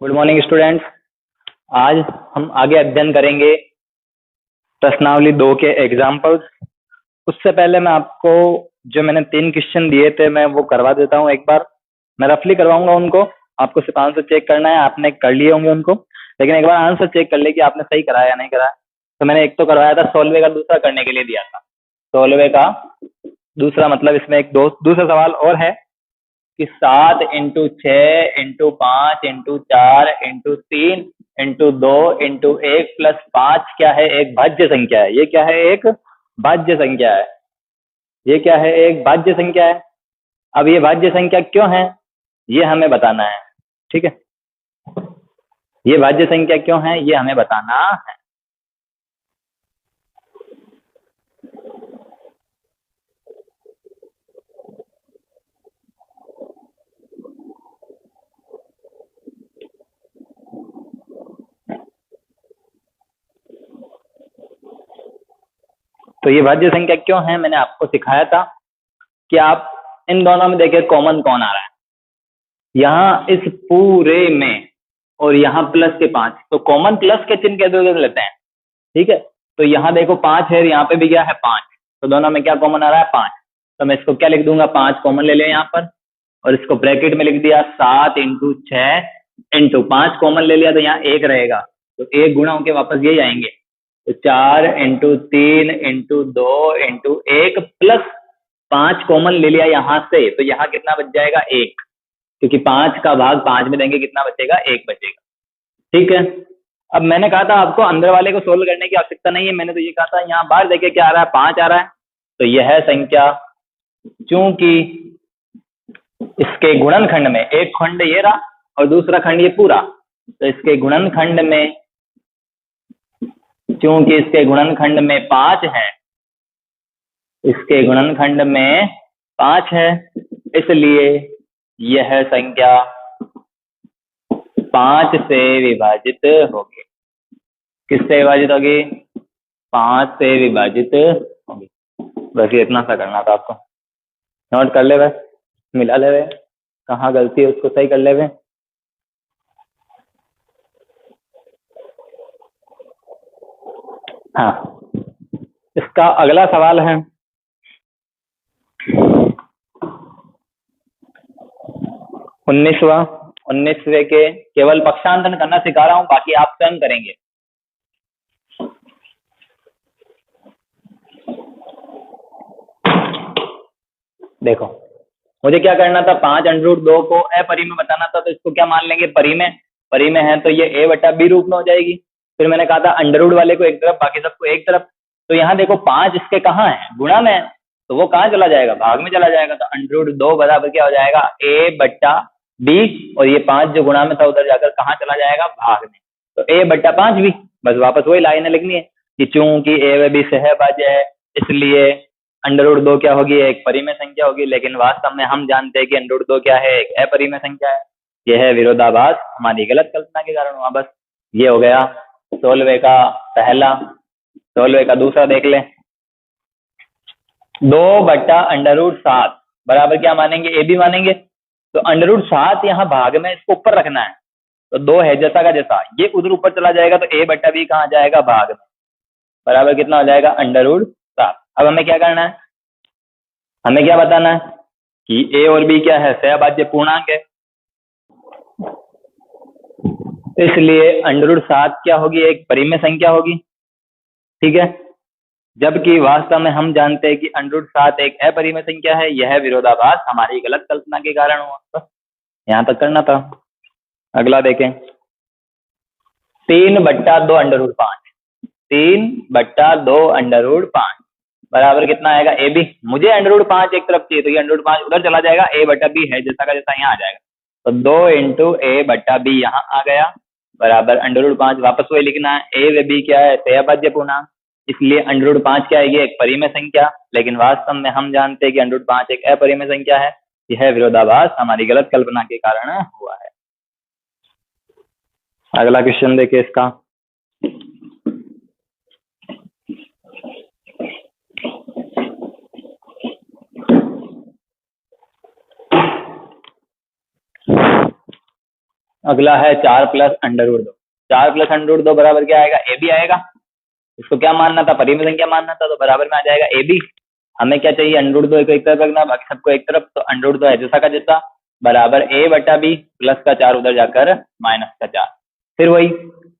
Good morning students. आज हम आगे अध्ययन करेंगे प्रश्नावली 2 के एग्जाम्पल्स। उससे पहले मैं आपको जो मैंने 3 क्वेश्चन दिए थे मैं वो करवा देता हूँ। एक बार मैं रफली करवाऊंगा उनको, आपको सिर्फ आंसर चेक करना है। आपने कर लिए होंगे उनको, लेकिन एक बार आंसर चेक कर ले कि आपने सही कराया या नहीं कराया। तो मैंने एक तो करवाया था, सोलवे का दूसरा करने के लिए दिया था। सोलवे का दूसरा मतलब इसमें एक दूसरा सवाल और है कि 7 into 6 into 5 into 4 into 3 into 2 into 1 plus 5 क्या है? एक भाज्य संख्या है। ये क्या है? एक भाज्य संख्या है। ये क्या है? एक भाज्य संख्या है। अब ये भाज्य संख्या क्यों है ये हमें बताना है। ठीक है, ये भाज्य संख्या क्यों है ये हमें बताना है। तो ये भाज्य संख्या क्यों है मैंने आपको सिखाया था कि आप इन दोनों में देखिए कॉमन कौन आ रहा है। यहाँ इस पूरे में और यहाँ प्लस के 5, तो कॉमन प्लस के चिन्ह के लेते हैं। ठीक है, तो यहाँ देखो 5 है, यहाँ पे भी क्या है 5, तो दोनों में क्या कॉमन आ रहा है 5। तो मैं इसको क्या लिख दूंगा, 5 कॉमन ले लिया यहाँ पर और इसको ब्रैकेट में लिख दिया 7 इंटू 6 इंटू 5 कॉमन ले लिया, तो यहाँ 1 रहेगा, तो 1 गुणा होके वापस ये आएंगे। तो 4 into 3 into 2 into 1 plus 5 common ले लिया यहाँ से, तो यहाँ कितना बच जाएगा 1, क्योंकि 5 का भाग 5 में देंगे कितना बचेगा? 1 बचेगा। ठीक है, अब मैंने कहा था आपको अंदर वाले को सोल्व करने की आवश्यकता नहीं है। मैंने तो ये कहा था यहाँ बाहर देखे क्या आ रहा है, 5 आ रहा है, तो यह संख्या चूंकि इसके गुणनखंड में एक खंड ये रहा और दूसरा खंड ये पूरा, तो इसके गुणनखंड में चूंकि इसके गुणनखंड में 5 है, इसके गुणनखंड में 5 है, इसलिए यह संख्या 5 से विभाजित होगी। किससे विभाजित होगी? 5 से विभाजित होगी। बस ये इतना सा करना था आपको। नोट कर ले वे, मिला ले वे, कहाँ गलती है उसको सही कर ले वे। हाँ, इसका अगला सवाल है 19वें के केवल पक्षांतरण करना सिखा रहा हूं, बाकी आप स्वयं करेंगे। देखो मुझे क्या करना था, 5 अंडर रूट 2 को अपरिमेय बताना था, तो इसको क्या मान लेंगे? परिमेय। परिमेय है तो ये a बटा b रूप में हो जाएगी। फिर मैंने कहा था अंडर रूट वाले को एक तरफ, बाकी सबको एक तरफ। तो यहाँ देखो 5 इसके कहाँ है? गुणा में है, तो वो कहाँ चला जाएगा? भाग में चला जाएगा। तो अंडर रूट 2 बराबर क्या हो जाएगा? a बटा b, और ये 5 जो गुणा में था उधर जाकर कहाँ चला जाएगा? भाग में। तो a बटा 5 b, बस वापस वही लाइन लिखनी है कि चूंकि a व b सहभाज्य है, इसलिए अंडर रूट 2 क्या होगी? एक परिमेय संख्या होगी। लेकिन वास्तव में हम जानते हैं कि अंडर रूट 2 क्या है? एक अपरिमेय संख्या है। यह है विरोधाभास हमारी गलत कल्पना के कारण हुआ। बस ये हो गया 16वें का पहला। 16वें का दूसरा देख ले, 2 बटा अंडर रूट 7 बराबर क्या मानेंगे? ए बी मानेंगे। तो अंडर रूट 7 यहाँ भाग में, इसको ऊपर रखना है, तो 2 है जैसा का जैसा, ये उधर ऊपर चला जाएगा, तो ए बटा बी कहाँ जाएगा? भाग में, बराबर कितना हो जाएगा? Under root 7। अब हमें क्या करना है? हमें क्या बताना है कि a और b क्या है? सहभाज्य पूर्णांक है, इसलिए अंडर रूट 7 क्या होगी? एक परिमेय संख्या होगी। ठीक है, जबकि वास्तव में हम जानते हैं कि अंडर रूट 7 एक अपरिमेय संख्या है। यह विरोधाभास हमारी गलत कल्पना के कारण हुआ। बस यहां तक करना था। अगला देखें, 3 बट्टा 2 अंडर रूट 5, 3 बट्टा 2 अंडर रूट 5 बराबर कितना आएगा? A B. मुझे अंडर रूट 5 एक तरफ चाहिए, तो ये अंडर रूट 5 उधर चला जाएगा, ए बटा बी है जैसा का जैसा यहाँ आ जाएगा। तो 2 इंटू ए बटा बी यहाँ आ गया, बराबर अंडर रूट 5 वापस वही लिखना है। ए व बी क्या है? सहभाज्य पूर्णांक, इसलिए अंडर रूट 5 क्या है? ये एक परिमेय संख्या। लेकिन वास्तव में हम जानते हैं कि अंडर रूट 5 एक अपरिमेय संख्या है। यह विरोधाभास हमारी गलत कल्पना के कारण हुआ है। अगला क्वेश्चन देखिए इसका, अगला है 4 plus under root 2। 4 plus under root 2 बराबर क्या आएगा, ए बी आएगा। इसको क्या मानना था, परिमेय संख्या मानना था, तो बराबर में आ जाएगा ए बी। हमें क्या चाहिए, अंडर रूट 2 को एक तरफ रखना, बाकी सबको एक तरफ, तो अंडर रूट 2 है जैसा का जैसा, बराबर ए बटा बी, प्लस का 4 उधर जाकर माइनस का 4। फिर वही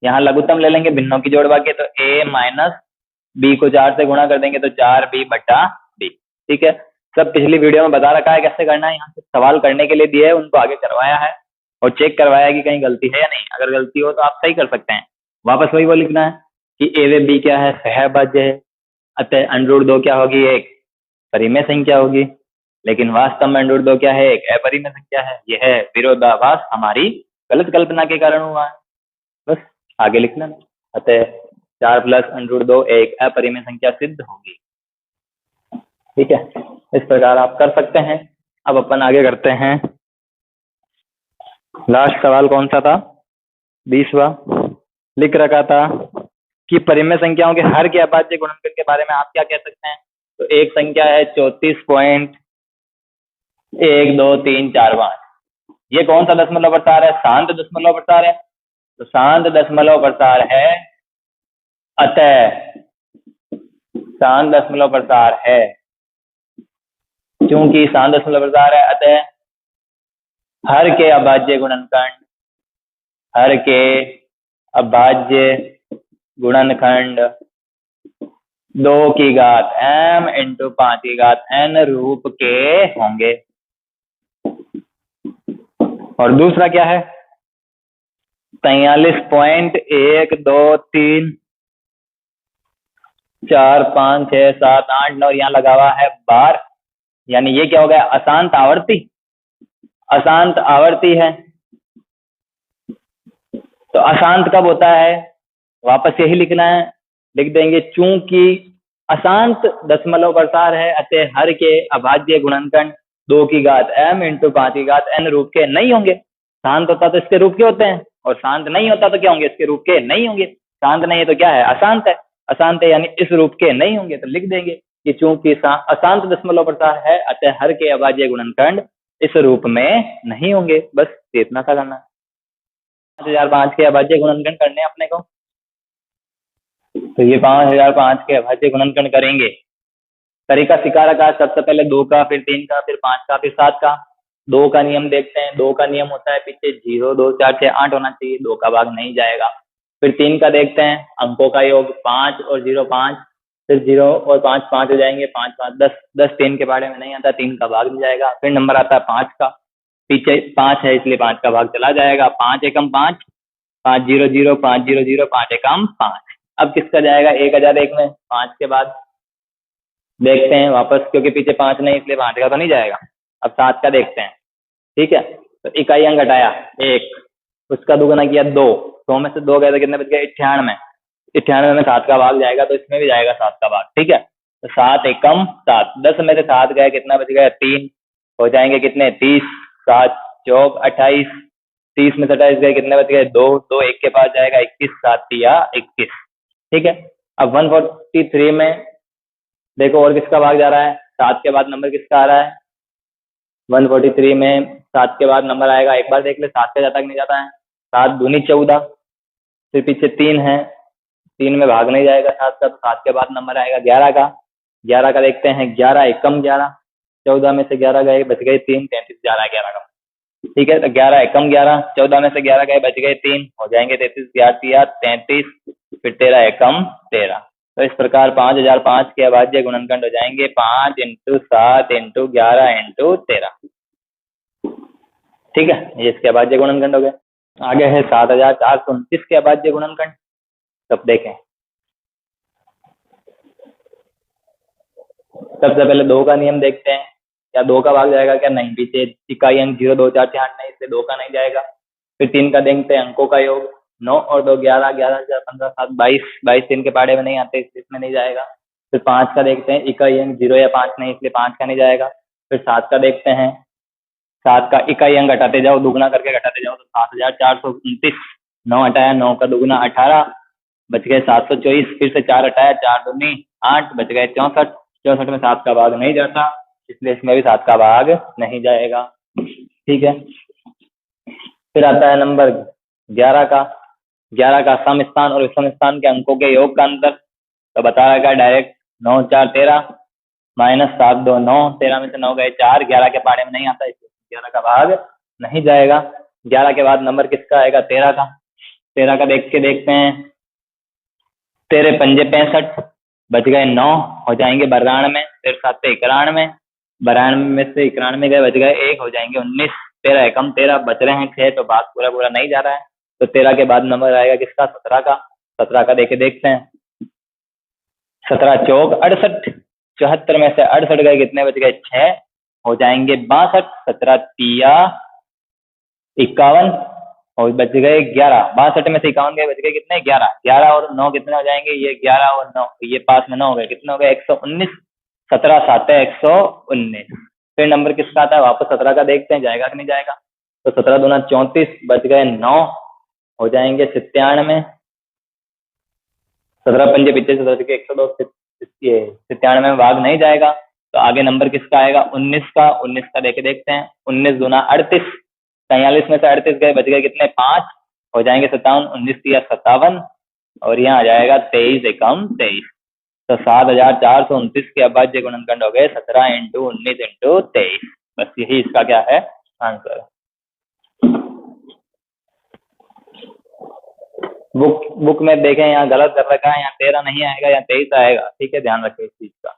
यहाँ लघुत्तम ले लेंगे भिन्नों की जोड़ बाकी, तो ए माइनस बी को 4 से गुणा कर देंगे तो 4 बी बटा बी। ठीक है, सब पिछली वीडियो में बता रखा है कैसे करना है, यहाँ से सवाल करने के लिए दिए है, उनको आगे करवाया है और चेक करवाया है कि कहीं गलती है या नहीं। अगर गलती हो तो आप सही कर सकते हैं। वापस वही वो लिखना है कि ए व बी क्या है, सहभाज्य है, अतः अंडर रूट 2 क्या होगी, एक परिमेय संख्या होगी। लेकिन वास्तव में अंडर रूट 2 क्या है, एक अपरिमेय संख्या है। यह विरोधाभास हमारी गलत कल्पना के कारण हुआ है, बस आगे लिखना। अतः 4 प्लस अंडर रूट 2 एक अपरिमेय संख्या सिद्ध होगी। ठीक है, इस प्रकार आप कर सकते हैं। अब अपन आगे करते हैं। लास्ट सवाल कौन सा था, 20वां। लिख रखा था कि परिमेय संख्याओं के हर के अभाज्य गुणनफल के बारे में आप क्या कह सकते हैं। तो एक संख्या है 34.1234, ये कौन सा दशमलव प्रसार है, शांत दशमलव प्रसार है। तो शांत दशमलव प्रसार है, अतः शांत दशमलव प्रसार है, क्योंकि शांत दशमलव प्रसार है अतः हर के अभाज्य गुणनखंड, हर के अभाज्य गुणनखंड 2 की घात m इंटू 5 की घात n रूप के होंगे। और दूसरा क्या है, 43.123456789, यहाँ लगा हुआ है बार, यानी ये क्या हो गया, अशांत आवर्ती, अशांत आवर्ती है। तो अशांत कब होता है, वापस यही लिखना है, लिख देंगे चूंकि अशांत दशमलव प्रसार है अतः हर के अभाज्य गुणनखंड 2 की घात m इंटू 5 की घात n रूप के नहीं होंगे। शांत होता तो इसके रूप के होते हैं, और शांत नहीं होता तो क्या होंगे, इसके रूप के नहीं होंगे। शांत नहीं है तो क्या है, अशांत है, अशांत है यानी इस रूप के नहीं होंगे। तो लिख देंगे कि चूंकि अशांत दशमलव प्रसार है अतः हर के अभाज्य गुणनखंड इस रूप में नहीं होंगे। बस इतना सा करना है। 5005 के अभाज्य गुणनखंड करने अपने को, तो ये 5005 के अभाज्य गुणनखंड करेंगे। तरीका सिखा रखा है, सबसे पहले 2 का, फिर 3 का, फिर 5 का, फिर 7 का। 2 का नियम देखते हैं। 2 का नियम होता है पीछे 0 2 4 6 8 होना चाहिए, 2 का भाग नहीं जाएगा। फिर 3 का देखते हैं, अंकों का योग 5 और 0 5, फिर 0 और 5 5 हो जाएंगे, 5 5 10 10, 3 के बारे में नहीं आता, 3 का भाग नहीं जाएगा। फिर नंबर आता है 5 का, पीछे 5 है इसलिए 5 का भाग चला जाएगा। 5 एकम 5, 5 0 0 5 0 0, 5 एकम 5। अब किसका जाएगा, 1001 में 5 के बाद देखते हैं वापस, क्योंकि पीछे 5 नहीं इसलिए 5 का तो नहीं जाएगा। अब 7 का देखते हैं। ठीक है, तो इकाई अंक घटाया 1, उसका दुगुना किया 2, 100 में से 2 गए तो कितने बच गए, 98। 98 में 7 का भाग जाएगा तो इसमें भी जाएगा 7 का भाग। ठीक है, तो 7 एकम 7, 10 में से 7 गए, कितना बच गया 3, हो जाएंगे कितने 30, 7 चौक 28, 30 में से 28 गए, कितने बच गए 2, 2 1 के पास जाएगा 21, 7 या 21। ठीक है, अब 143 में देखो और किसका भाग जा रहा है, 7 के बाद नंबर किसका आ रहा है, 143 में 7 के बाद नंबर आएगा, एक बार देख ले, 7 के जाता नहीं जाता है, 7 दूनी 14, फिर पीछे 3 है, 3 में भाग नहीं जाएगा 7 का, तो 7 के बाद नंबर आएगा 11 का। 11 का देखते हैं, 11 एकम 11, 14 में से 11 गए बच गए 3, 33 11 11 का। ठीक है, तो 11 एकम 11, 14 में से 11 गए बच गए 3, हो जाएंगे 33 11 33, फिर 13 एकम 13। तो इस प्रकार 5005 के अभाज्य गुणनखंड हो जाएंगे 5 इंटू 7 इंटू 11 इंटू 13। ठीक है, ये इसके अभाज्य गुणनखंड हो गए। आगे है 7429 के अभाज्य गुणनखंड। तब देखें, सबसे पहले 2 का नियम देखते हैं, क्या 2 का भाग जाएगा क्या, नहीं, पीछे इकाई अंक 0 2 4 6 8 नहीं, इसलिए 2 का नहीं जाएगा। फिर 3 का देखते हैं, अंकों का योग 9 और 2 11, 11 4 15 7 22, 22 3 के पाड़े में नहीं आते इसमें नहीं जाएगा। फिर 5 का देखते हैं, इकाई अंक 0 या 5 नहीं, इसलिए 5 का नहीं जाएगा। फिर 7 का देखते हैं, 7 का इकाई अंक घटाते जाओ, दुगुना करके घटाते जाओ, तो 7429, 9 हटाया 9 का दुगुना 18, बच गए 724, फिर से 4 हटाया 4 दूनी 8, बच गए 64, 64 में 7 का भाग नहीं जाता, इसलिए इसमें भी 7 का भाग नहीं जाएगा। ठीक है, फिर आता है नंबर 11 का। 11 का सम स्थान और विषम स्थान के अंकों के योग का अंतर। तो बता रखा है डायरेक्ट 9 4 13 माइनस 7 2 9, 13 में से 9 गए 4, 11 के पाड़े में नहीं आता, इसलिए 11 का भाग नहीं जाएगा। 11 के बाद नंबर किसका आएगा? 13 का। 13 का देख के देखते हैं। 13 पंजे 65, बच गए 9, हो जाएंगे 92, फिर 7 91, 92 में से 91 गए, बच गए 1, हो जाएंगे 19। 13 एकम 13, बच रहे हैं 6, तो बात पूरा पूरा नहीं जा रहा है। तो 13 के बाद नंबर आएगा किसका? 17 का। 17 का देखे देखते हैं। 17 चौक 68, 74 में से 68 गए, कितने बच गए? 6, हो जाएंगे 62। 17 तिया 51 और बच गए 11। 62 में से 51 गए, बच गए कितने? 11। 11 और 9 कितने हो जाएंगे? ये 11 और 9, ये पास में 9 हो गए, कितने हो गए? 119। 17 7 119। फिर नंबर किसका आता है? वापस 17 का देखते हैं, जाएगा कि नहीं जाएगा। तो 17 दूना 34, बच गए 9, हो जाएंगे 97। 17 पंजे पीछे से 102, 97 में भाग नहीं जाएगा। तो आगे नंबर किसका आएगा? 19 का। 19 का देखे देखते हैं। 19 दूना 38, 43 में से 38 गए, बच गए कितने? 5, हो जाएंगे 57। 19 तिया 57 और यहाँ आ जाएगा 23 एकम 23। तो 7429 के अभाज्य गुणनखंड हो गए 17 इंटू 19 इंटू 23। बस यही इसका क्या है? आंसर। बुक में देखें, यहाँ गलत कर रखा है, यहाँ 13 नहीं आएगा, यहाँ 23 आएगा। ठीक है, ध्यान रखें इस चीज का,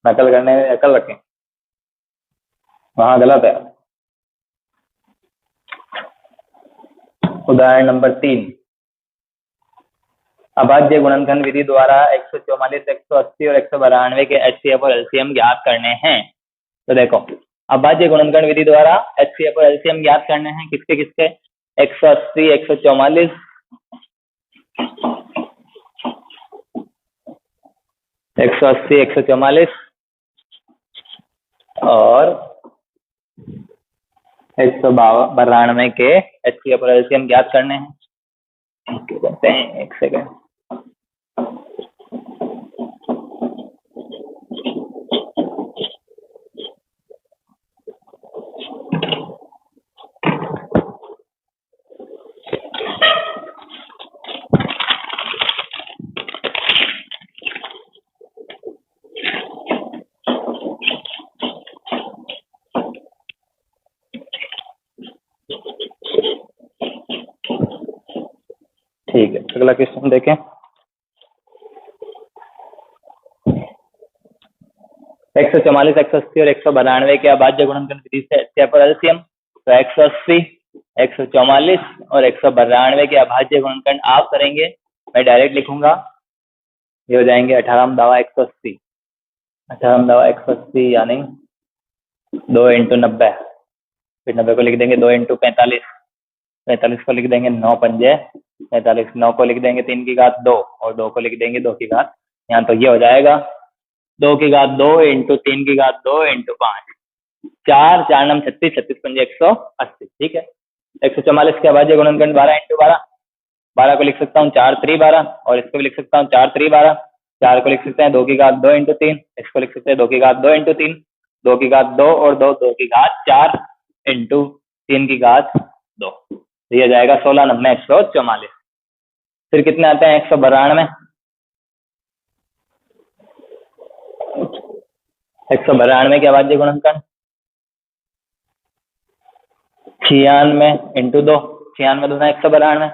नकल करने में अकल रखें, वहां गलत है। उदाहरण नंबर 3, अभाज्य गुणनखंड विधि द्वारा 144, 180 और 192 के HCF और LCM ज्ञात करने हैं। तो देखो, अभाज्य गुणनखंड विधि द्वारा HCF और LCM ज्ञात करने हैं। किसके किसके? 180, 144, 180, 144 और 192 के HCF और LCM ज्ञात करने हैं। करते हैं, एक सेकंड। ठीक है, अगला क्वेश्चन देखें। 144, 180 और 192 के अभाज्य गुणनखंड विधि से HCF और LCM। तो 180, 144 और 192 के अभाज्य गुणनखंड आप करेंगे, मैं डायरेक्ट लिखूंगा। ये हो जाएंगे 18 दावा 180, 18 दावा 180 यानी 2 इंटू 90, फिर 90 को लिख देंगे 2 इंटू 45, 45 को लिख देंगे 9 पंजे 45, 9 को लिख देंगे 3 की घात 2 और 2 को लिख देंगे 2 की घात। यहाँ तो ये हो जाएगा 2 की घात 2 इंटू 3 की घात 2 इंटू 5, 4 4 9 36, 36 पंजे 180। ठीक है, 144 के अभाज्य गुणनखंड 12 इंटू 12, 12 को लिख सकता हूँ 4 3 12 और इसको भी लिख सकता हूँ 4 3 12, 4 को लिख सकते हैं 2 की घात 2 इंटू 3, इसको लिख सकते हैं 2 की घात 2 इंटू 3, 2 की घात 2 और 2, 2 की घात 4 इंटू 3 की घात 2, ये जाएगा 16 9 144। फिर कितने आते हैं? 192, 192 के अभाज्य गुणनखंड 96 इंटू 2, 96 दूना 192,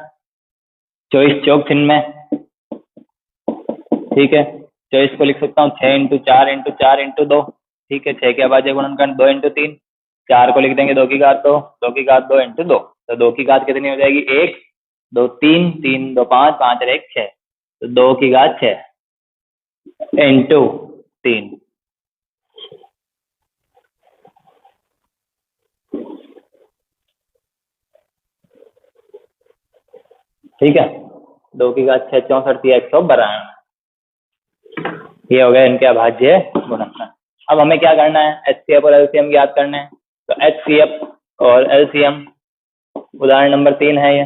24 चौक 96। ठीक है, 24 को लिख सकता हूँ 6 इंटू 4 इंटू 4 इंटू 2। ठीक है, 6 के अभाज्य गुणनखंड 2 इंटू 3, 4 को लिख देंगे 2 की घात 2, 2 की घात 2 इंटू 2। तो 2 की घात कितनी हो जाएगी? 1 2 3, 3 2 5, 5 और 1 6, तो 2 की घात 6 इंटू 3। ठीक है, 2 की घात 6 64 192, ये हो गए इनके अभाज्य गुणनखंड। अब हमें क्या करना है? HCF और LCM ज्ञात करने हैं। तो HCF और LCM उदाहरण नंबर 3 है ये।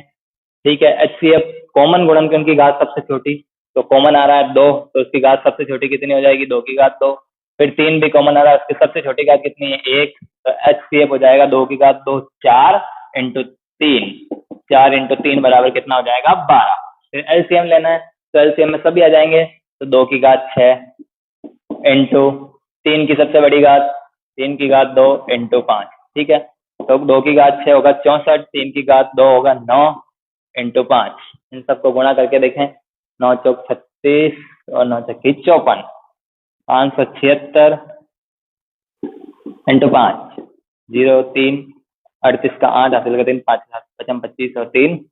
ठीक है, HCF कॉमन गुणनखंड की घात सबसे छोटी, तो कॉमन आ रहा है 2, तो उसकी घात सबसे छोटी कितनी हो जाएगी? 2 की घात 2। फिर 3 भी कॉमन आ रहा है, उसकी सबसे छोटी घात कितनी है? 1, तो HCF हो जाएगा 2 की घात 2 4 इंटू 3 4 इंटू 3 बराबर कितना हो जाएगा 12। फिर एलसीएम लेना है तो एलसीएम में सभी आ जाएंगे, तो 2 की घात 6 इंटू 3 की सबसे बड़ी घात 3 की घात 2 इंटू 5। ठीक है, तो 2 की घात 6 होगा 64, 3 की घात 2 होगा 9 इंटू 5। इन सबको गुणा करके देखें, 9 चौक 36 और 9 चौकी 54, 576 इंटू 5, 0 3 38 का 8 हासिल का 3, 5 7 25 और 3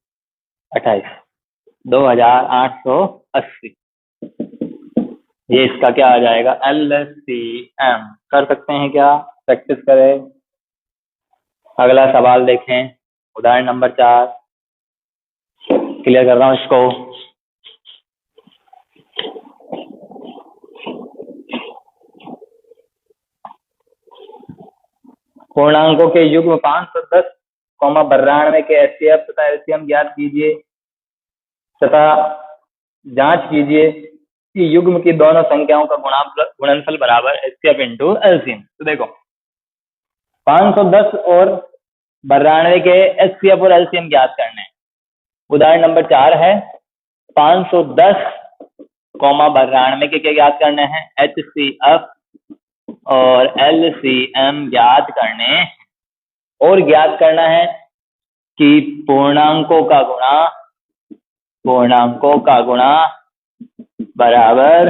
28, 2880। ये इसका क्या आ जाएगा LCM। कर सकते हैं क्या, प्रैक्टिस करें। अगला सवाल देखें, उदाहरण नंबर 4। क्लियर कर रहा हूं इसको। पूर्णांकों के युग्म 510, 92 के एचसीएफ तथा एलसीएम ज्ञात कीजिए तथा जांच कीजिए कि युग्म की दोनों संख्याओं का गुणनफल बराबर एचसीएफ इंटू एलसीएम। तो देखो 510 और 92 के एचसीएफ और एलसीएम ज्ञात करने हैं। उदाहरण नंबर 4 है 510, 92 के क्या ज्ञात करने हैं, एचसीएफ और एलसीएम ज्ञात करने हैं। और ज्ञात करना है कि पूर्णांकों का गुणा बराबर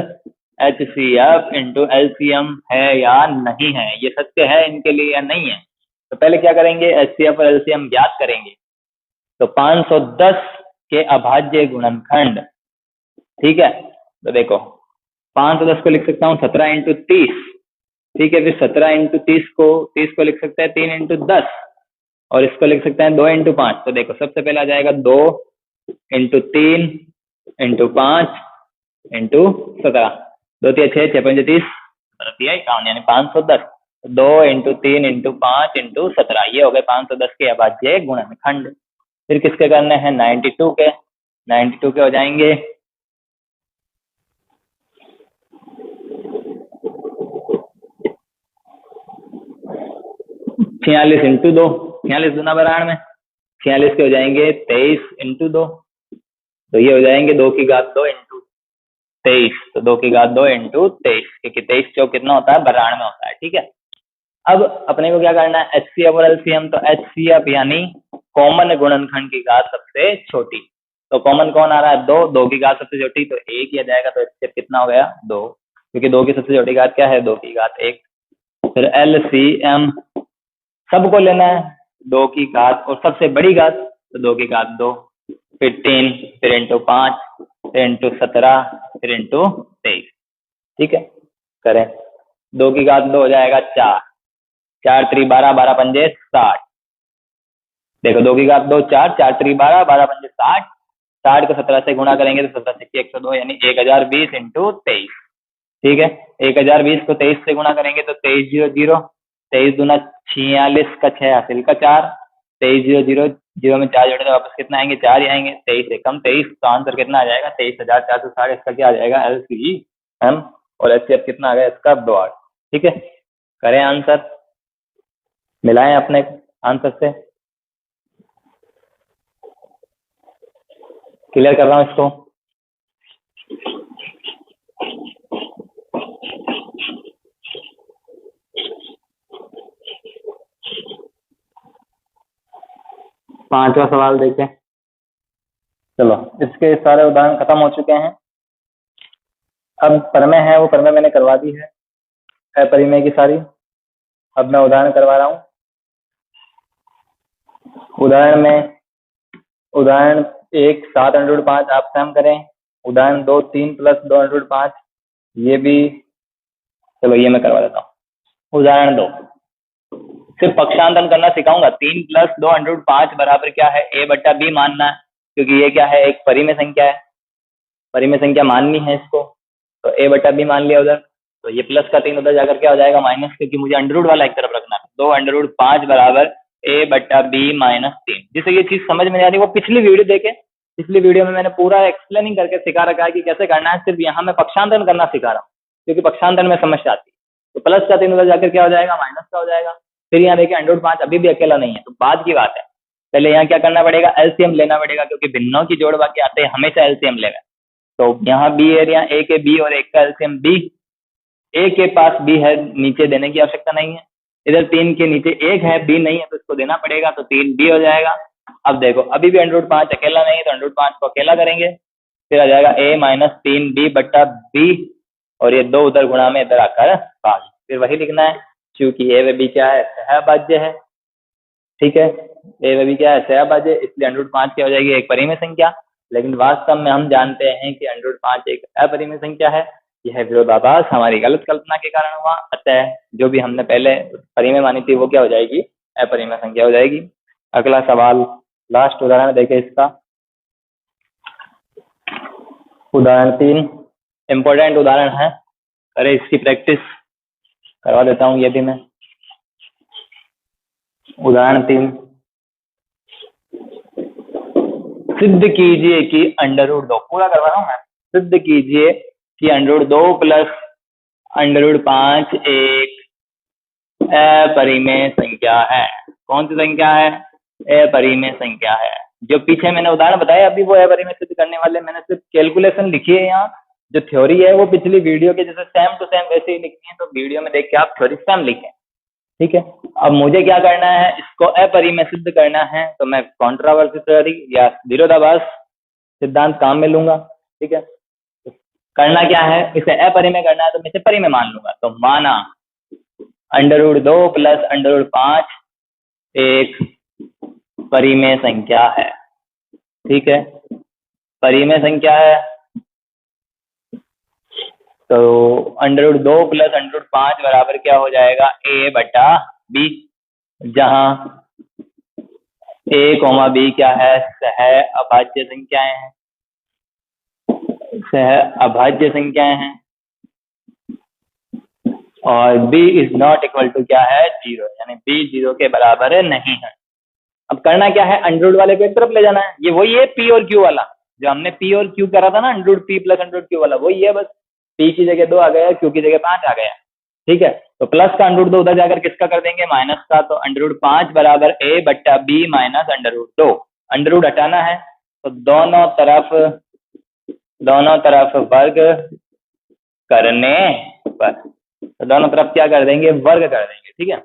एचसीएफ इंटू एलसीएम है या नहीं है, ये सत्य है इनके लिए या नहीं है। तो पहले क्या करेंगे, एचसीएफ और एलसीएम ज्ञात करेंगे। तो 510 के अभाज्य गुणनखंड, ठीक है, तो देखो 510 को लिख सकता हूँ 17 इंटू 30, ठीक है। फिर 17 इंटू 30 को लिख सकते हैं 3 इंटू 10, और इसको लिख सकते हैं 2 इंटू 5। तो देखो सबसे पहले आ जाएगा 2 इंटू 3 इंटू 5 इंटू 17, 2 3 6 6 5 30, 51 यानी 510। 2 इंटू 3 इंटू 5 इंटू 17, ये हो गए 510 के अभाज्य गुणनखंड। फिर किसके करने हैं, 92 के। 92 के हो जाएंगे 46 इंटू 2, 46 दूना 92, 46 के हो जाएंगे 23 इंटू 2, तो ये हो जाएंगे 2 की घात 2 इंटू 23, तो 2 की घात 2 इंटू 23, क्योंकि 23 चौक कितना होता है 92 होता है, ठीक है। अब अपने को क्या करना है, एचसीएफ और एलसीएम। तो एचसीएफ यानी कॉमन गुणनखंड की घात सबसे छोटी, तो कॉमन कौन आ रहा है 2, 2 की घात सबसे छोटी तो 1 ही आ जाएगा। तो एचसीएफ कितना हो गया 2, क्योंकि 2 की सबसे छोटी घात क्या है 2 की घात 1। फिर एलसीएम सबको लेना है 2 की घात और सबसे बड़ी घात, तो 2 की घात 2, फिर 3, फिर इंटू 5, फिर इंटू 17, फिर इंटू 23, ठीक है। करें 2 की घात 2 हो जाएगा 4, 4 3 12, 12 पंजे 60। देखो 2 की घात 2 4, 4 3 12, 12 पंजे 60, 60 को 17 से गुणा करेंगे तो 17 से 102 यानी 1020 इंटू 23, ठीक है। 1020 को 23 से गुणा करेंगे तो 23 0 0, 23 दूना 46 का 6 हासिल का 4, 23 0 0, 0 में 4 जोड़े तो वापस कितना आएंगे 4 ही आएंगे, 23 से कम 23, तो आंसर कितना आ जाएगा 23,460। इसका क्या आ जाएगा LCM, और एचसीएफ कितना आ गया इसका 2, ठीक है। करें आंसर, मिलाएं अपने आंसर से। क्लियर कर रहा हूं इसको। पांचवा सवाल देखें। चलो इसके सारे उदाहरण खत्म हो चुके हैं। अब प्रमेय है, वो प्रमेय मैंने करवा दी है, अपरिमेय की सारी। अब मैं उदाहरण करवा रहा हूं। उदाहरण 1 7√5 आप स्वयं करें। उदाहरण 2 3 + 2√5, ये भी चलो ये मैं करवा देता हूँ। उदाहरण 2 सिर्फ पक्षांतरण करना सिखाऊंगा। 3 + 2√5 बराबर क्या है a/b मानना है, क्योंकि ये क्या है एक परिमेय संख्या है, परिमेय संख्या माननी है इसको। तो a/b मान लिया उधर, तो ये प्लस का 3 उधर जाकर क्या हो जाएगा माइनस, क्योंकि मुझे अंडर रूट वाला एक तरफ रखना है। 2√5 बराबर a/b - 3। जिसे ये चीज समझ में नहीं आ रही वो पिछली वीडियो देखे, पिछली वीडियो में मैंने पूरा एक्सप्लेनिंग करके सिखा रखा है कि कैसे करना है। सिर्फ यहाँ मैं पक्षांतरण करना सिखा रहा हूँ, क्योंकि पक्षांतरण में समझ आती है। तो प्लस का 3 उधर जाकर क्या हो जाएगा माइनस का हो जाएगा। फिर यहाँ देखिए अंडर रूट 5 अभी भी अकेला नहीं है, तो बाद की बात है। पहले यहाँ क्या करना पड़ेगा, एलसीएम लेना पड़ेगा, क्योंकि भिन्नों की जोड़ बाकी आते हैं हमेशा एलसीएम लेना। तो यहाँ बी एरिया ए के बी और एक का एलसीएम बी, ए के पास बी है, नीचे देने की आवश्यकता नहीं है। इधर 3 के नीचे 1 है, बी नहीं है तो इसको देना पड़ेगा, तो 3 बी हो जाएगा। अब देखो अभी भी √5 अकेला नहीं है, तो √5 को अकेला करेंगे, फिर आ जाएगा a माइनस 3b बट्टा b, और ये 2 उधर गुणा में इधर आकर भाग, फिर वही लिखना है, क्योंकि a व b क्या है, सहअभाज्य है। ठीक है, a व b क्या है, सहअभाज्य, इसलिए √5 क्या हो जाएगी, एक परिमेय संख्या। लेकिन वास्तव में हम जानते हैं कि √5 एक अपरिमेय संख्या है। यह विरोधाभास हमारी गलत कल्पना के कारण हुआ, अतः जो भी हमने पहले परिमेय मानी थी वो क्या हो जाएगी, अपरिमेय संख्या हो जाएगी। अगला सवाल, लास्ट उदाहरण देखें इसका, उदाहरण 3 इम्पोर्टेंट उदाहरण है। अरे इसकी प्रैक्टिस करवा देता हूँ ये भी मैं। उदाहरण 3, सिद्ध कीजिए कि √2, पूरा करवा रहा हूँ मैं, सिद्ध कीजिए कि √2 प्लस √5 एक अपरिमेय संख्या है। कौन सी संख्या है, अपरिमेय संख्या है। जो पीछे मैंने उदाहरण बताया अभी वो अपरिमेय सिद्ध करने वाले, मैंने सिर्फ कैलकुलेशन लिखी है यहाँ, जो थ्योरी है वो पिछली वीडियो के जैसे सेम टू सेम वैसे ही लिखनी है, तो वीडियो में देख के आप थ्योरी सेम लिखें। ठीक है, अब मुझे क्या करना है, इसको अपरिमेय सिद्ध करना है, तो मैं कॉन्ट्रावर्सी थ्योरी या विरोधाभास सिद्धांत काम में लूंगा। ठीक है, करना क्या है, इसे अपरिमेय करना है तो मैं इसे परिमेय मान लूंगा। तो माना √2 प्लस √5 एक परिमेय संख्या है। ठीक है, परिमेय संख्या है, तो √2 प्लस √5 बराबर क्या हो जाएगा, a बटा b, जहां a, b क्या है, सहअभाज्य संख्याएं हैं, सहअभाज्य संख्याएं हैं, और b is not equal to क्या है, 0, यानी b 0 के बराबर नहीं है। अब करना क्या है, अंडर वाले को एक तरफ ले जाना है, ये वही है p और q वाला, जो हमने p और q करा था ना, √p प्लस √q वाला, वही है, बस p की जगह 2 आ गया, q की जगह 5 आ गया। ठीक है, तो प्लस का √2 उधर जाकर किसका कर देंगे, माइनस का, तो √5 बराबर a बट्टा b माइनस √2, अंडर हटाना है, तो दोनों तरफ वर्ग करने पर, तो दोनों तरफ क्या कर देंगे, वर्ग कर देंगे। ठीक है,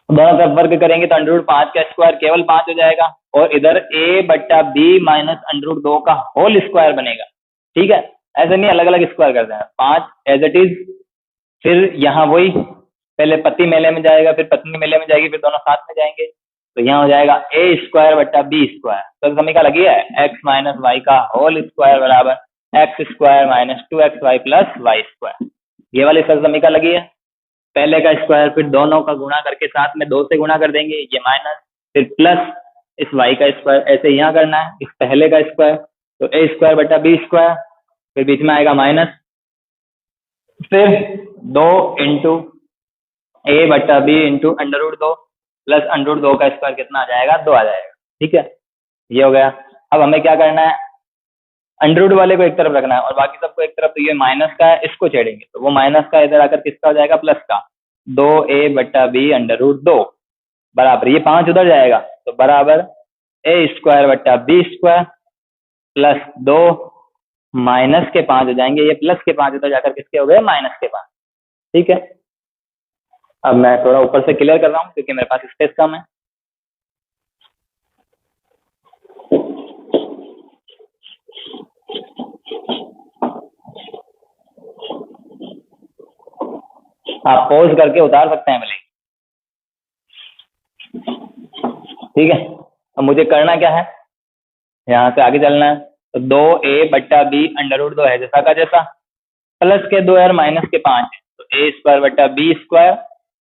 दोनों तरफ वर्ग करेंगे तो √5 का स्क्वायर केवल 5 हो जाएगा, और इधर a बट्टा b माइनस √2 का होल स्क्वायर बनेगा। ठीक है, ऐसे नहीं अलग अलग स्क्वायर कर देना, 5 एज इट इज, फिर यहाँ वही, पहले पति मेले में जाएगा, फिर पत्नी मेले में जाएगी, फिर दोनों साथ में जाएंगे, तो यहाँ हो जाएगा a स्क्वायर बट्टा b स्क्वायर, तो समीकरण लगी है, x माइनस वाई का होल स्क्वायर बराबर x square minus 2xy plus y square, ये वाली समीकरण लगी है। पहले का स्क्वायर फिर दोनों का गुणा करके साथ में 2 से गुणा कर देंगे, ये माइनस, फिर प्लस इस y का स्क्वायर, ऐसे यहाँ करना है, इस पहले का स्क्वायर, तो a स्क्वायर बटा b स्क्वायर, फिर बीच में आएगा माइनस, फिर 2 इंटू a बटा b इंटू √2 प्लस √2 का स्क्वायर कितना आ जाएगा, 2 आ जाएगा। ठीक है, ये हो गया। अब हमें क्या करना है, अंडर वाले को एक तरफ रखना है और बाकी सबको एक तरफ, तो ये माइनस का है, इसको छेड़ेंगे, तो वो माइनस का इधर आकर किसका हो जाएगा, प्लस का, 2a बट्टा b √2 बराबर, ये 5 उधर जाएगा, तो बराबर a स्क्वायर बट्टा b स्क्वायर प्लस 2 माइनस के 5 हो जाएंगे, ये प्लस के 5 उधर जाकर किसके हो गए, माइनस के 5। ठीक है, अब मैं थोड़ा ऊपर से क्लियर कर रहा हूँ क्योंकि मेरे पास स्पेस कम है। आप पॉज करके उतार सकते हैं भले। ठीक है, अब मुझे करना क्या है, यहाँ से आगे चलना है, तो 2a बट्टा b √2 है जैसा का जैसा, प्लस के 2 और माइनस के 5 है, तो a स्क्वायर बट्टा b स्क्वायर,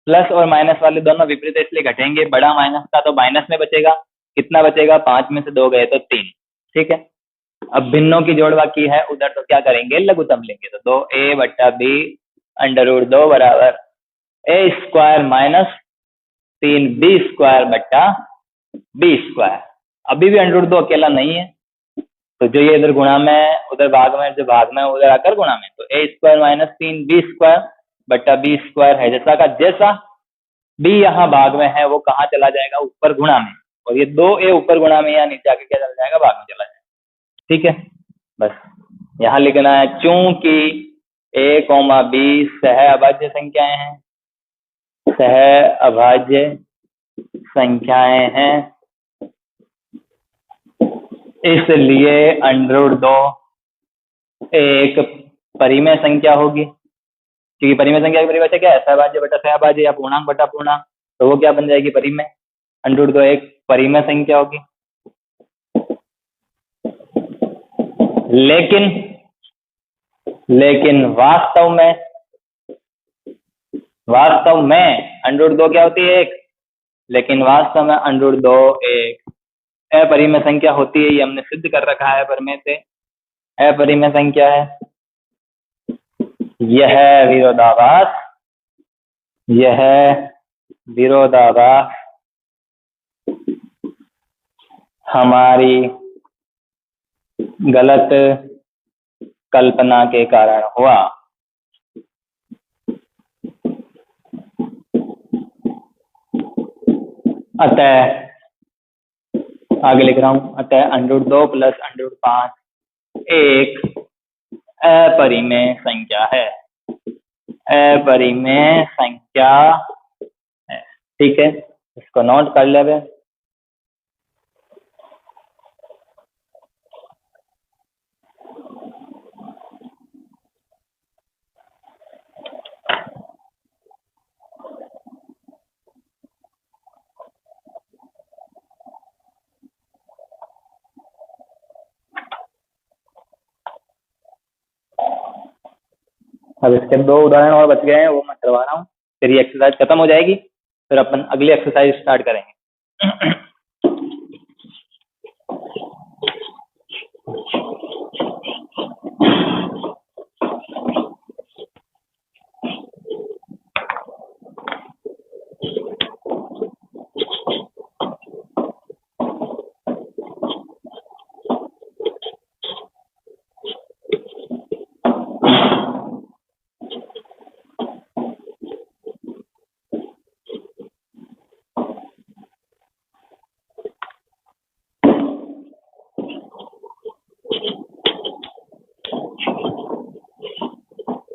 प्लस और माइनस वाले दोनों विपरीत इसलिए घटेंगे, बड़ा माइनस का तो माइनस में बचेगा, कितना बचेगा, 5 में से 2 गए तो 3। ठीक है, अब भिन्नों की जोड़ बाकी है उधर, तो क्या करेंगे, लघुत्तम लेंगे, तो 2a बट्टा b √2 बराबर a square minus 3b square बट्टा b स्क्वायर। अभी भी √2 अकेला नहीं है, तो जो ये इधर गुणा में उधर भाग में, जो भाग में उधर आकर गुणा में, तो a square minus 3b square बट्टा b स्क्वायर है जैसा का जैसा, b यहाँ भाग में है वो कहाँ चला जाएगा, ऊपर गुणा में, और ये 2a ऊपर गुणा में या नीचे आके क्या चल जाएगा, भाग में चला जाएगा। ठीक है, बस यहाँ लिखना है चूंकि a, b सह अभाज्य संख्याएं हैं, सह अभाज्य संख्याएं हैं, इसलिए √2 एक परिमेय संख्या होगी। क्योंकि परिमेय संख्या की परिभाषा क्या है, सहभाज्य बटा सहभाज्य या पूर्णांक बटा पूर्णांक, तो वो क्या बन जाएगी, परिमेय। √2 एक परिमेय संख्या होगी। लेकिन वास्तव में √2 क्या होती है, एक। लेकिन वास्तव में √2 एक अपरिमेय संख्या होती है, ये हमने सिद्ध कर रखा है प्रमेय से, अपरिमेय संख्या है। यह विरोधाभास हमारी गलत कल्पना के कारण हुआ। अतः आगे लिख रहा हूं, अतः √2 प्लस √5 एक अपरिमेय संख्या है, अपरिमेय संख्या है। ठीक है, इसको नोट कर लेंगे। अब इसके 2 उदाहरण और बच गए हैं, वो मैं करवा रहा हूँ, फिर ये एक्सरसाइज खत्म हो जाएगी, फिर अपन अगली एक्सरसाइज स्टार्ट करेंगे।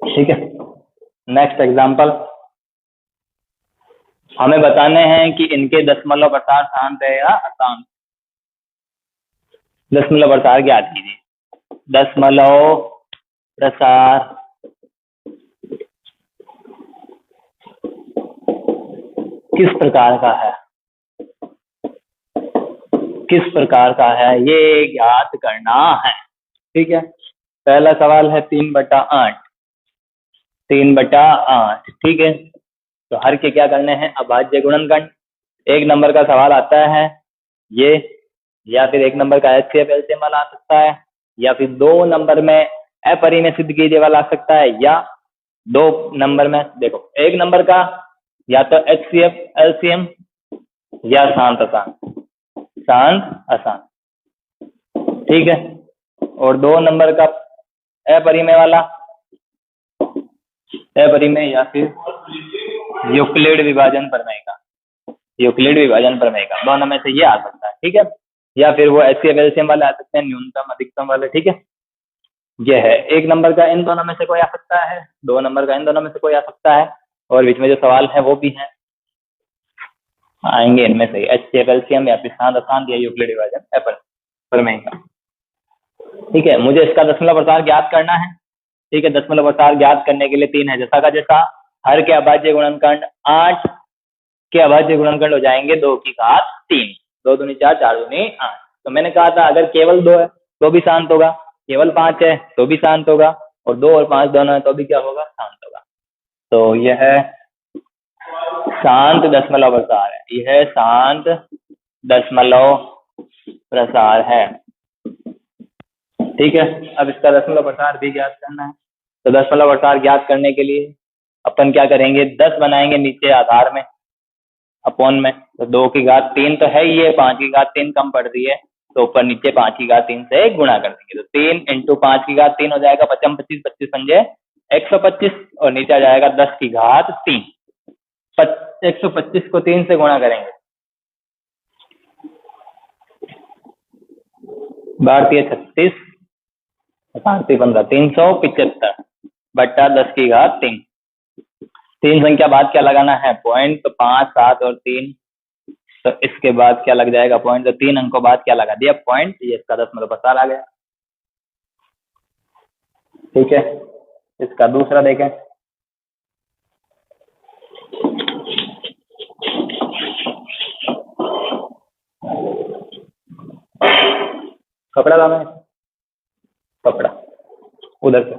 ठीक है, नेक्स्ट एग्जांपल, हमें बताने हैं कि इनके दशमलव प्रसार शांत है या अशांत। दशमलव प्रसार ज्ञात कीजिए। दशमलव प्रसार किस प्रकार का है, ये ज्ञात करना है। ठीक है, पहला सवाल है 3/8। 3/8, ठीक है। तो हर के क्या करने हैं, अभाज्य गुणनखंड। एक नंबर का सवाल आता है ये, या फिर एक नंबर का HCF LCM वाला आ सकता है, या फिर 2 नंबर में अपरिमेय सिद्ध कीजिए वाला आ सकता है, या 2 नंबर में, देखो एक नंबर का या तो HCF LCM या शांत अशांत, ठीक है। और 2 नंबर का अपरिमेय वाला, अपरिमेय या फिर यूक्लिड विभाजन प्रमेय का, दोनों में से ये आ सकता है। ठीक है, या फिर वो HCF LCM वाले आ सकते हैं, न्यूनतम अधिकतम वाले। ठीक है, ये है एक नंबर का इन दोनों में से कोई आ सकता है, 2 नंबर का इन दोनों में से कोई आ सकता है, और बीच में जो सवाल है वो भी है, आएंगे इनमें से HCF LCM या फिर शांत अशांत या यूक्लिड विभाजन प्रमेय का। ठीक है, मुझे इसका दशमलव प्रसार ज्ञात करना है। ठीक है, दशमलव प्रसार ज्ञात करने के लिए 3 है, जैसा का जैसा। हर के अभाज्य गुणनखंड 8 के अभाज्य गुणनखंड हो जाएंगे 2 की घात 3, 2 दूनी 4, 4 दूनी 8। तो मैंने कहा था अगर केवल 2 है तो भी शांत होगा, केवल 5 है तो भी शांत होगा, और 2 और 5 दोनों है तो भी क्या होगा, शांत होगा। तो यह शांत दशमलव प्रसार है, यह शांत दशमलव प्रसार है। ठीक है, अब इसका दशमलव प्रसार भी ज्ञात करना है। तो दशमलव प्रसार ज्ञात करने के लिए अपन क्या करेंगे, 10 बनाएंगे नीचे आधार में, अपॉन में। तो 2 की घात 3 तो है ही है, 5 की घात 3 कम पड़ रही है, तो ऊपर नीचे 5 की घात 3 से गुणा कर देंगे। तो 3 × 5 की घात 3 हो जाएगा 55, 25, 25 पंजे 125, और नीचे आ जाएगा 10 की घात 3। 125 को 3 से गुणा करेंगे भारतीय 36, 15 375 बट्टा 10⁻3। तीन संख्या बाद क्या लगाना है? पॉइंट। तो 5, 7 और 3, तो इसके बाद क्या लग जाएगा? पॉइंट। तो 3 अंकों बाद क्या लगा दिया? पॉइंट। ये इसका 10 आ गया। ठीक है, इसका दूसरा देखें। कपड़ा लाना है, कपड़ा उधर से।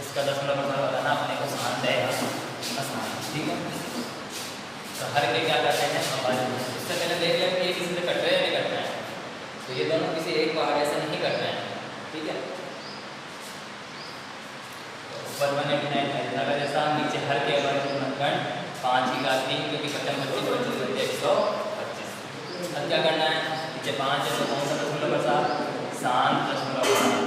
इसका 10% बताना अपने को समान देगा असमान। ठीक है, तो हर के क्या करते हैं? इससे पहले देख लें कि ये किसी से कट रहे हैं या नहीं कट रहे हैं। तो ये दोनों किसी एक को आगे से नहीं कट रहे हैं। ठीक है, तो ऊपर 189 है लगा जैसा, नीचे हर के गुणनखंड 5⁻3 क्योंकि 25 25 बचे 125। अब क्या करना है? नीचे 5 है तो कौन सा दशमलव के साथ? शांत दशमलव के साथ।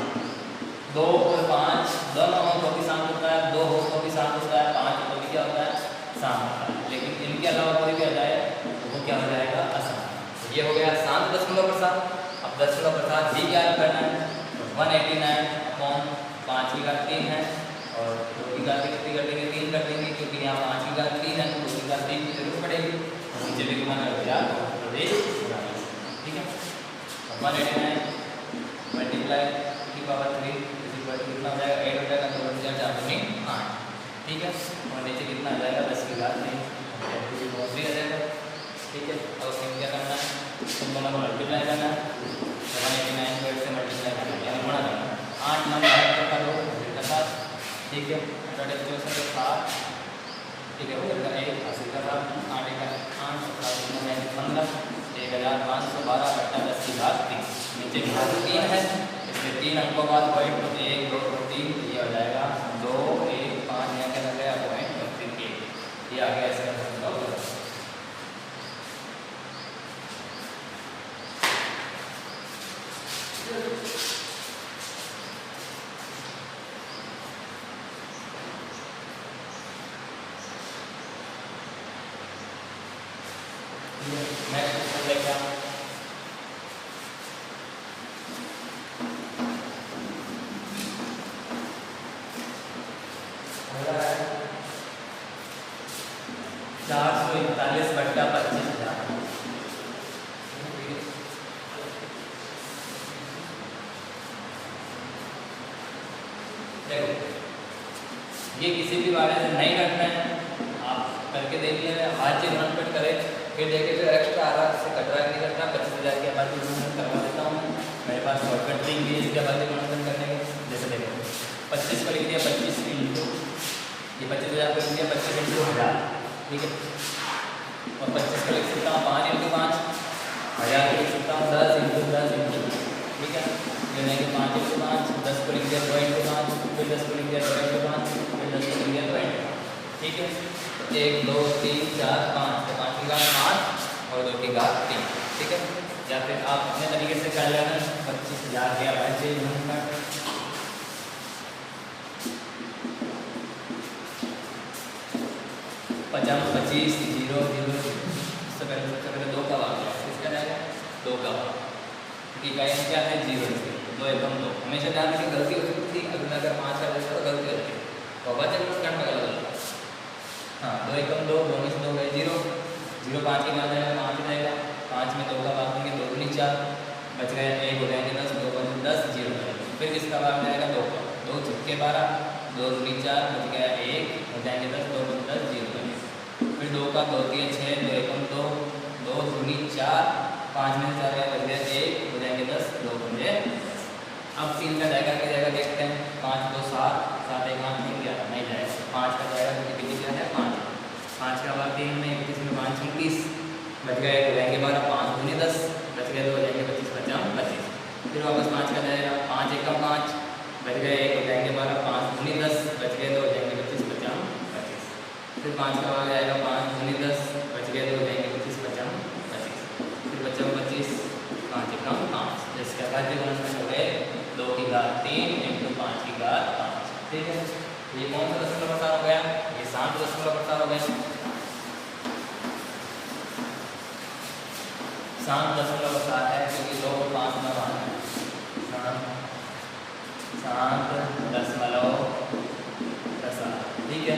2 और 5 दोनों अंकों के साथ होता है, 2 अंकों के साथ होता है, 5 अंकों की क्या होता है? शांत होता है। लेकिन इनके अलावा कोई भी आ जाए तो वो क्या हो जाएगा? अशांत। तो ये हो गया शांत दशमलव के साथ। अब दशमलव के साथ भी क्या करना है? 189/5⁻3 है और 2⁻3 कितनी कर देंगे? 3 कर देंगे, क्योंकि यहाँ 5⁻3 है तो 2⁻3 की जरूरत पड़ेगी। नीचे भी गुना कर दिया तो प्रदेश। ठीक है, 189 मल्टीप्लाई की पावर 3 कितना हो जाएगा? 8 हो जाएगा। 2 4 8। ठीक है, और नीचे कितना आ जाएगा? 10⁻3 आ जाएगा। ठीक है, अब हमें क्या करना है? तुम दोनों को मल्टीप्लाई करना है। 189 को 8 से मल्टीप्लाई करना है, यानी गुणा करना है। 8 9 8 का 2 का 7। ठीक है, 8 8 7 ठीक है, उधर का 1 80 का 7 8 1 8 7 15 1512 बट्टा 10⁻3। नीचे की बात 3 है, इसमें 3 अंकों बाद पॉइंट 1 2 3 ये हो जाएगा 2 1 5 यहाँ क्या लग गया? पॉइंट 1 ये आ गया इसका दशमलव। नेक्स्ट क्वेश्चन देखते हैं। 441 बट्टा 25,000। देखो, ये किसी भी बारे से नहीं करना है, आप करके देख लेना। आज से गुणनखंड करें, फिर देखें जो एक्स्ट्रा आ रहा है उससे कट रहा है नहीं कट रहा। 25,000 के बाद गुणनखंड करवा देता हूँ। मेरे पास शॉर्टकट लिंक भी है इसके बाद गुणनखंड करने के। जैसे देखो 25 को लिख दिया 25 इंटू ये 25,000 को लिख दिया 25 इंटू 1000। ठीक है, और 25 को लिख सकता हूँ 5 इंटू 5। 1000 को लिख सकता हूँ 10 इंटू 10 इंटू। ठीक है, यानी कि 5 इंटू 5, 10 को लिख दिया 2 इंटू 5, फिर 10 को लिख दिया 2 इंटू 5, फिर 10 को लिख दिया 2 इंटू 5। ठीक है, 1 2 3 4 5 तो 5 की घात 5 और 2 की घात 3। ठीक है, या फिर आप अपने तरीके से कर लेना। 25,000 के अभाज्य गुणनखंड 50 25 0 0 सबसे पहले 2 का भाग है, किसका जाएगा? 2 का भाग, क्योंकि इकाई क्या है? 0 है। 2 एकम 2 हमेशा ध्यान रखिए, गलती हो सकती थी अगर 5 का रहता तो गलती होती है। तो अभाज्य गुणनखंड में गलत होता है। हाँ, 2 एकम 2, 2 में से 2 गए 0 0 5 के बाद जाएगा 5 जाएगा। 5 में 2 का भाग देंगे 2 दूनी 4 बच गया 1 हो जाएंगे 10 2 बचे 10 0 जाएगा। फिर किसका भाग जाएगा? 2 का 2 छक्के 12 2 दूनी 4 बच गया 1 हो जाएंगे 10 2 बचे 10 0 बनेगा। फिर 2 का 2 3 6 2 एकम 2 2 दूनी 4 5 में 4 का बच गया 1 हो जाएंगे 10 2 बचे। अब 3 का जाएगा क्या जाएगा देखते हैं। 5 2 7 7 1 8 नहीं गया नहीं जाएगा। 5 का जाएगा क्योंकि कितनी क्या है? 5 5 का बाद 3 में 21 में 5 29 बच गए हो जाएंगे 12 5 दूनी 10 बच गए 2 हो जाएंगे 25 25। फिर वापस 5 का जाएगा, 5 एकम 5 बच गए, 1 हो जाएंगे 12, 5 दूनी 10 बच गए, 2 हो जाएंगे 25, 50 25। फिर 5 का आ जाएगा, 5 दूनी 10 बच गए, 2 हो जाएंगे 25, 50 25। फिर बचा 25, 5 एकम 5, जिसके अभाज्य गुणनखंड हो गए 2 की घात 3 इंटू 5 की घात 5। ठीक है, ये कौन सा दशमलव प्रसार हो गया? ये 7 दशमलव प्रसार हो गए। 7 दशमलव प्रसार है क्योंकि 2 और 5 में मान है 7 दशमलव प्रसार। ठीक है,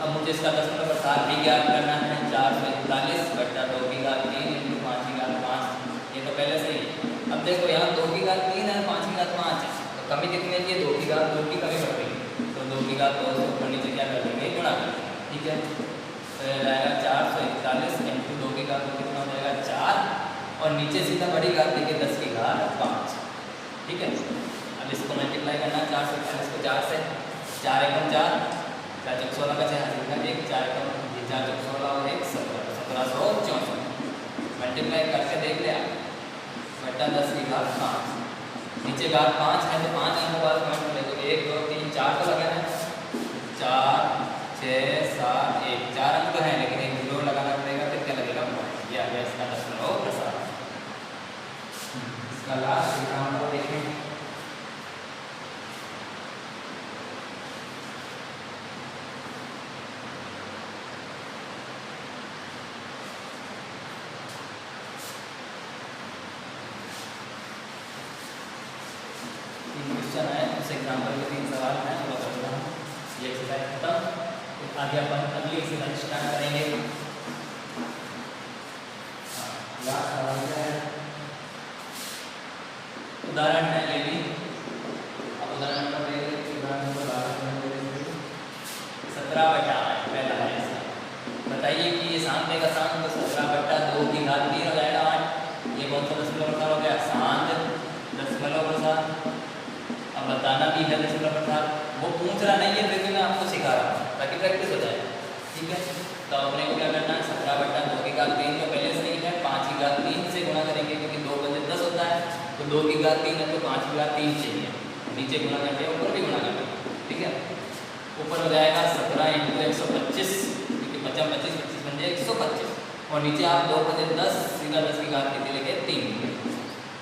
अब मुझे इसका दशमलव प्रसार भी ज्ञात करना है। 441 बटा 2 की घात 3 इंटू 5 की घात 5, ये तो पहले से ही। अब देखो यहाँ 2 की घात 3 है, 5 की घात 5 है, तो कमी कितनी है? ये 2 की घात 2 की कमी बढ़ गई, तो 2 की घात 2 से ऊपर नीचे क्या कर देंगे? गुणा कर देंगे। ठीक है, तो ये जाएगा 441 इंटू 2 की घात 2 कितना हो जाएगा? 4, और नीचे सीधा बड़ी घात देखिए 10 की घात 5। ठीक है, अब इसको मल्टीप्लाई करना है 441 को 4 से, 4 एकम 4, 4 चौक 16 का 6 हासिल का 1, 4 एकम 4 चौक 16 और 1 17, 1764 मल्टीप्लाई करके देख ले आप, बटा 10 की घात 5, नीचे घात 5 है तो 5 अंकों बाद पॉइंट मिले, तो 1 2 3 4 तो लगे हैं, 4 6 7 1, 4 अंक है लेकिन एक जीरो लगाना पड़ेगा, फिर क्या लगेगा? पॉइंट। ये आ गया इसका दशमलव प्रसार। इसका लास्ट एग्जाम्पल देखें। क्वेश्चन है, उस एग्जाम्पल के 3 सवाल हैं, तो बता रहा हूँ। ये एक्सरसाइज खत्म, फिर आगे अपन अगली एक्सरसाइज स्टार्ट करेंगे। लास्ट सवाल क्या है? उदाहरण है ये भी, अब उदाहरण नंबर ले लेते हैं। उदाहरण नंबर 17 बटा 8 पहला है इसका। बताइए कि ये सामने का सान तो 17 बटा 2 की घात 3 हो जाएगा 8। ये कौन सा दशमलव प्रसार हो गया? 7 दशमलव प्रसार। अब बताना भी है दशमलव प्रसार, वो पूछ रहा नहीं है, लेकिन मैं आपको सिखा रहा हूँ ताकि प्रैक्टिस हो जाए। ठीक है, तो अपने को क्या करना है? 17 बटा 2 की घात 3 तो पहले से ही है, 5 की घात 3 से गुणा करेंगे क्योंकि 2 बजे 10 होता है, तो 2 की घात 3 है तो 5 की घात 3 चाहिए, नीचे गुणा करते हैं, ऊपर भी गुणा करते हैं। ठीक है, ऊपर हो जाएगा 17 इंटू 125 क्योंकि 25 25 25 बन जाए 125, और नीचे आप 2 बजे 10 सीधा 10 की घात कितनी लेके 3,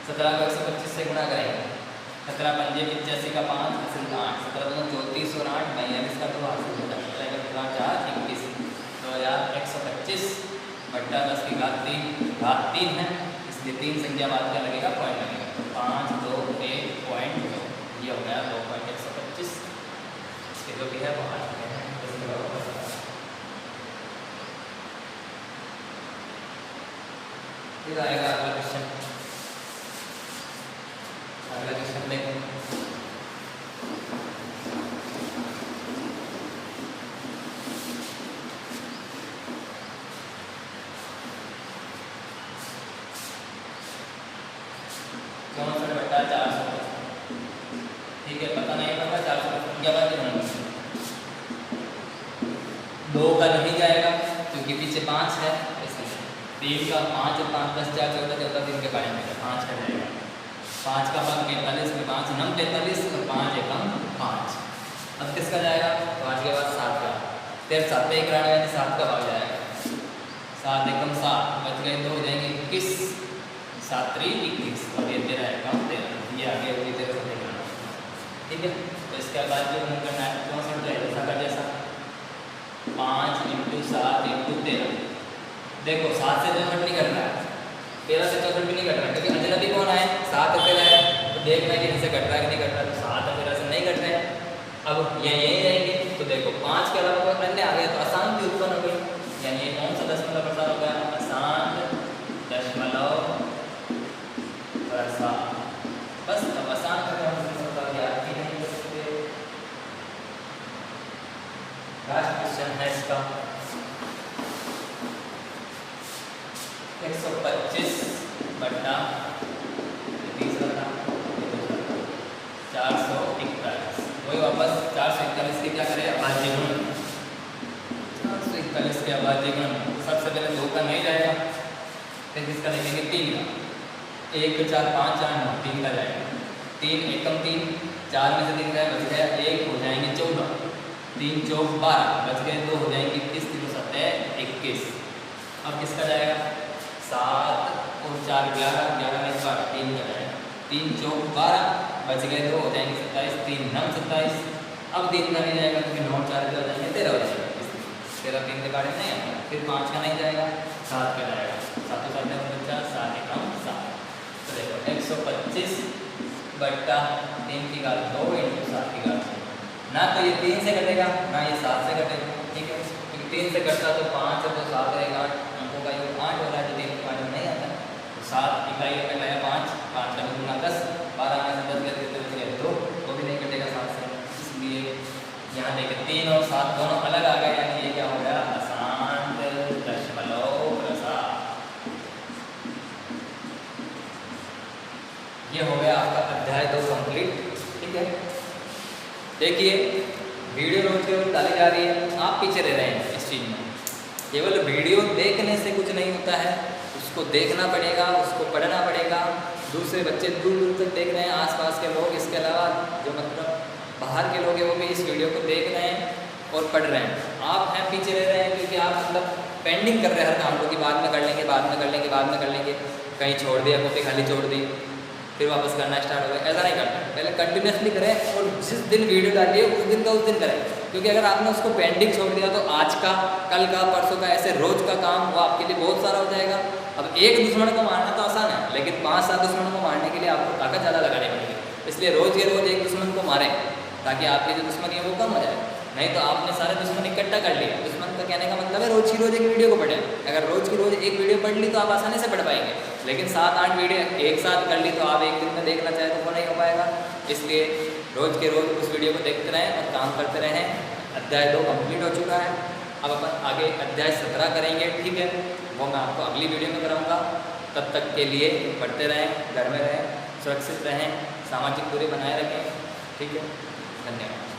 17 को 125 से गुणा करेंगे, 17 पंजे 85 का 5 हासिल का 8, 17 दोनों 34 और 8 42 का 2 हासिल होता है, 17 का 4 21, तो यार 125 बट्टा 10 की घात 3 है, इसलिए 3 संख्या बाद क्या लगेगा? पॉइंट लगेगा, तो 5 2 1 पॉइंट 2, ये हो गया 2.125। इसके जो भी है वो आ चुके हैं। फिर आएगा अगला क्वेश्चन। अगला क्वेश्चन देखें। बटा 400। ठीक है, पता नहीं पता 400 क्या बात है? 2 का नहीं जाएगा क्योंकि पीछे 5 है, इसलिए 3 का 5 और 5 10 4 14 14 3 के बारे में 5 का जाएगा। 5 का भाग 45 में 5 9 43 और 5 एकम 5। अब किसका जाएगा? 5 के बाद 7 का, फिर 7 पे 91 7 का भाग जाएगा, 7 एकम 7 बच गए, 2 हो जाएंगे 21, 7 3 21 और ये 13 एकम 13, ये आगे वही 13 से देखना। ठीक है, तो इसके बाद जो हम करना है 64 जैसा का जैसा 5 इंटू 7 इंटू 13। देखो 7 से 64 नहीं कट रहा है, 13 से 64 भी नहीं कट रहा है, क्योंकि अजनबी कौन है? 7 और 13 है, तो देखना है कि इनसे कट रहा है कि नहीं कट रहा है, तो 7 और 13 से नहीं कट रहे हैं। अब ये यही रहेंगे, तो देखो 5 के अलावा कोई अन्य आ गया तो आसान भी उत्पन्न हो गई, यानी ये कौन सा दशमलव प्रसार हो गया? आसान दशमलव प्रसार। बस अब आसान करके हम दशमलव प्रसार याद भी नहीं कर सकते। लास्ट क्वेश्चन है इसका 125 बटा 441, वही वापस 441 की क्या करें? अभाज्य गुण। 441 के अभाज्य गुण, सबसे पहले 2 का नहीं जाएगा, फिर किसका लिखेंगे? 3 का, 1 2 4 5 4 9 3 का जाएगा, 3 एकम 3, 4 में से 3 गया बच गया 1, हो जाएंगे 14, 3 चौक 12 बच गए 2, हो जाएंगे 21, 3 7 21। अब किसका जाएगा? 7 और 4 11, 11 में 12, 3 का जाएगा, 3 चौक 12 बच गए 2, हो जाएंगे 27, 3 9 27। अब 3 का नहीं जाएगा क्योंकि 9 4 के हो जाएंगे 13 हो जाएगा, 13 3 के बारे में नहीं आता। फिर 5 का नहीं जाएगा, 7 का जाएगा, 7 7 49, 7 एकम 7। तो देखो 125 बट्टा 3 की घात 2 इंटू 7 की घात 2, ना तो ये 3 से कटेगा ना ये 7 से कटेगा, ठीक है, क्योंकि 3 से कटता तो 5 है तो 7 रहेगा, 8 अंकों का योग 8 हो रहा है जो 3 के बारे में नहीं आता। तो 7 इकाई में लाया 5, 5 का गुना 10, 12 में से 10 गए तो बच गया 2, वो भी नहीं कटेगा 7 से, इसलिए यहाँ देखिए 3 और 7 दोनों अलग आ गए, यानी ये क्या हो गया? अशांत दशमलव प्रसार। ये हो गया आपका अध्याय 2 कंप्लीट, ठीक है। देखिए वीडियो रोज के रोज डाली जा रही है, आप पीछे रह रहे हैं इस चीज़ में। केवल वीडियो देखने से कुछ नहीं होता है, उसको देखना पड़ेगा, उसको पढ़ना पड़ेगा। दूसरे बच्चे दूर दूर तक देख रहे हैं, आसपास के लोग, इसके अलावा जो मतलब बाहर के लोग हैं वो भी इस वीडियो को देख रहे हैं और पढ़ रहे हैं। आप हैं पीछे रह रहे हैं क्योंकि आप मतलब पेंडिंग कर रहे हैं हर काम को कि बाद में कर लेंगे, बाद में कर लेंगे, बाद में कर लेंगे, कहीं छोड़ दिया, कॉपी खाली छोड़ दी, फिर वापस करना स्टार्ट हो गया। ऐसा नहीं करना, पहले कंटिन्यूसली करें और जिस दिन वीडियो डालिए उस दिन का उस दिन करें, क्योंकि अगर आपने उसको पेंडिंग छोड़ दिया तो आज का, कल का, परसों का, ऐसे रोज का काम वो आपके लिए बहुत सारा हो जाएगा। अब एक दुश्मन को मारना तो आसान है, लेकिन 5-7 दुश्मनों को मारने के लिए आपको ताकत ज़्यादा लगानी पड़ेगी। इसलिए रोज़ के रोज़ एक दुश्मन को मारें ताकि आपकी जो दुश्मनी है वो कम हो जाए। नहीं तो आपने सारे दुश्मन इकट्ठा कर लिए। दुश्मन का कहने का मतलब है रोज़ की रोज़ एक वीडियो को पढ़ें। अगर रोज़ की रोज़ एक वीडियो पढ़ ली तो आप आसानी से पढ़ पाएंगे, लेकिन 7-8 वीडियो एक साथ कर ली तो आप एक दिन में देखना चाहे तो वो नहीं हो पाएगा। इसलिए रोज़ के रोज़ उस वीडियो को देखते रहें और काम करते रहें। अध्याय 2 कंप्लीट हो चुका है, अब अपन आगे अध्याय 17 करेंगे, ठीक है। वो मैं आपको अगली वीडियो में कराऊंगा। तब तक के लिए पढ़ते रहें, घर में रहें, सुरक्षित रहें, सामाजिक दूरी बनाए रखें, ठीक है। धन्यवाद।